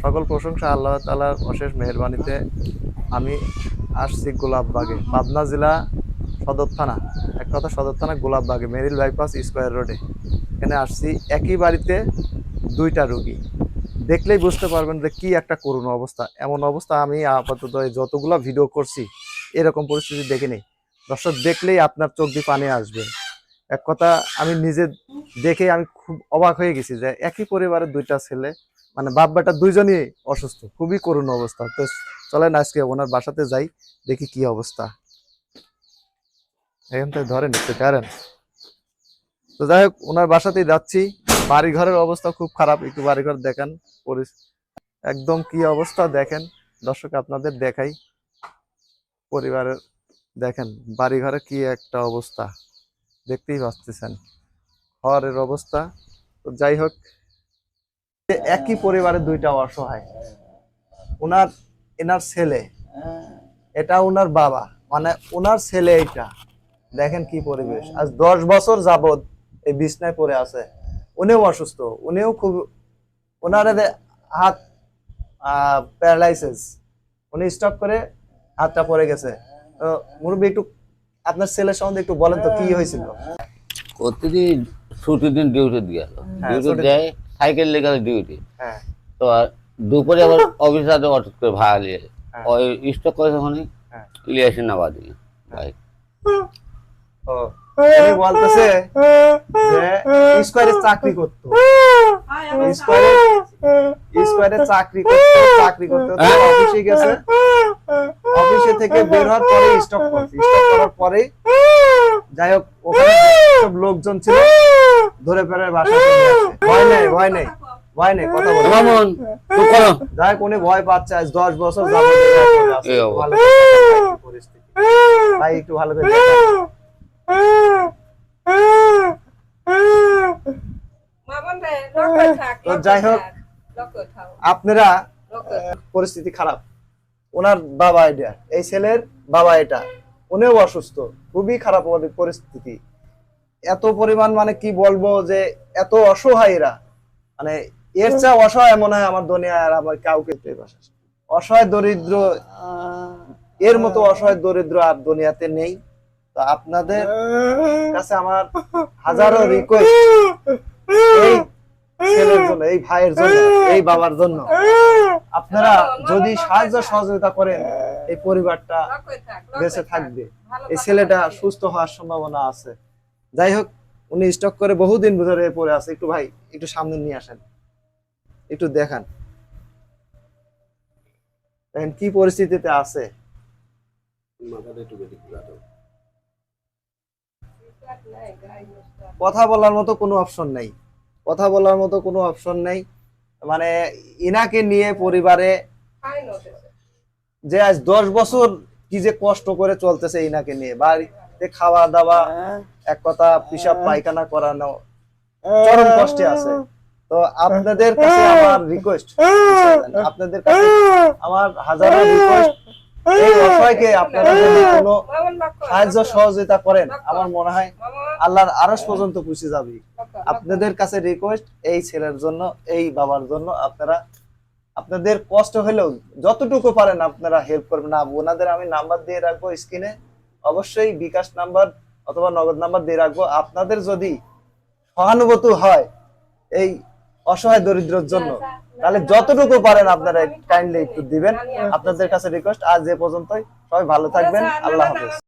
সকল প্রশংসা আল্লাহ তাআলার অশেষ মেহেরবানিতে আমি আসছি গোলাপবাগে, পাবনা জেলা সদর থানা, এক কথা সদর থানা গোলাপবাগে মেরিল বাইপাস স্কয়ার রোডে। এখানে আসছি একই বাড়িতে দুইটা রোগী। দেখলেই বুঝতে পারবেন যে কি একটা করুণ অবস্থা। এমন অবস্থা আমি আপাতত যতগুলা ভিডিও করছি এরকম পরিস্থিতি দেখিনি। দর্শক দেখলেই আপনার চোখ দিয়ে পানি আসবে। এক কথা আমি নিজে দেখে আমি খুব অবাক হয়ে গেছি যে একই পরিবারের দুইটা ছেলে, মানে বাপ বেটা দুইজনই অসুস্থ, খুবই করুণ অবস্থা। তো চলেন আজকে ওনার বাসাতে যাই, দেখি কি অবস্থা। এখান থেকে ধরেন একটু কারেন। তো যাই হোক, ওনার বাসাতেই যাচ্ছি। বাড়ি ঘরের অবস্থা খুব খারাপ, একটু বাড়ি ঘর দেখান, একদম কি অবস্থা দেখেন দর্শক, আপনাদের দেখাই পরিবারের। দেখেন বাড়ি ঘরে কি একটা অবস্থা, দেখতেই পাচ্ছেন ঘরের অবস্থা। তো যাই হোক, একই পরিবারের দুইটা অসহায়। ওনার এনার ছেলে, এটা ওনার বাবা, মানে ওনার ছেলে। এটা দেখেন কি পরিবেশ। আজ 10 বছর যাবত এই বিছনায় পড়ে আছে। উনিও অসুস্থ, উনিও খুব, ওনার হাত প্যারালাইসিস, উনি স্টক করে হাতটা পড়ে গেছে। তো মুরব্বী একটু আপনার ছেলের সম্বন্ধে একটু বলেন তো কি হয়েছিল। প্রতিদিন ছুটির দিন ডিউটি দিয়ে গেল, ডিউটি দেয় সাইকেল লেগে ডিউটি। তো দুপুরে আবার অফিসে অটো করে ভাড়া নিয়ে ওই স্টক করে তখন নিয়ে আসে নাবাদি ভাই। উনি বলতেছে যে স্কয়ারে চাকরি করতো, স্কয়ারে চাকরি করতে অফিসে গেছে। অফিসে থেকে বের হওয়ার পরে স্টক করার পরে যাই হোক ওখানে সব লোকজন ছিল, ধরে ফেলে বাসায় নিয়ে আসে। ভয় নেই কথা বলো মামুন তো করো। যাই হোক উনি ভয় পাচ্ছে। আজ 10 বছর যাবত পরিস্থিতি। ভাই একটু ভালো করে দেখেন। তো যাই হোক, আপনারা পরিস্থিতি খারাপ। ওনার বাবা এটা, এই ছেলের বাবা এটা, উনিও অসুস্থ, খুবই খারাপ ওদের পরিস্থিতি। এত পরিমাণ মানে কি বলবো যে এত অসহায় এরা, মানে এর চেয়ে অসহায় মনে হয় আমার দুনিয়ায় আর আমার কাউকে অসহায় দরিদ্র, এর মতো অসহায় দরিদ্র আর দুনিয়াতে নেই। তো আপনাদের কাছে আমার হাজারো রিকোয়েস্ট, এই ছেলের জন্য, এই ভাইয়ের জন্য, এই বাবার জন্য আপনারা যদি সাহায্য সহযোগিতা করেন এই পরিবারটা বেঁচে থাকবে, এই ছেলেটা সুস্থ হওয়ার সম্ভাবনা আছে। যাই হোক, উনি স্টক করে বহুদিন ধরে পড়ে আছে। একটু ভাই একটু সামনে নিয়ে আসেন, একটু দেখান দেখেন কি পরিস্থিতিতে আছে। কথা বলার মতো কোনো অপশন নেই, কথা বলার মতো কোনো অপশন নেই। মানে ইনাকে নিয়ে পরিবারে যে আজ 10 বছর কি যে কষ্ট করে চলতেছে ইনাকে নিয়ে, বাড়িতে খাওয়া দাওয়া, এক কথা পিসাব পায়খানা করানো, চরম কষ্টে আছে। তো আপনাদের কাছে আমার রিকোয়েস্ট, আপনাদের কাছে আমার হাজারো রিকোয়েস্ট, এই অসহায়কে আপনারা যদি কোনো সাহায্য সহযোগিতা করেন, আমার মনে হয় আল্লাহর আরশ পর্যন্ত পৌঁছে যাবে। আপনাদের কাছে রিকোয়েস্ট, এই ছেলের জন্য, এই বাবার জন্য আপনারা আপনাদের কষ্ট হলেও যতটুকু পারেন আপনারা হেল্প করবেন। না, ওনাদের আমি নাম্বার দিয়ে রাখবো স্ক্রিনে, অবশ্যই বিকাশ নাম্বার অথবা নগদ নাম্বার দিয়ে রাখবো। আপনাদের যদি সহানুভূতি হয় এই অসহায় দরিদ্রের জন্য, তাহলে যতটুকু পারেন আপনারা কাইন্ডলি একটু দিবেন। আপনাদের কাছে রিকোয়েস্ট। আজ এ পর্যন্তই, সবাই ভালো থাকবেন, আল্লাহ হাফেজ।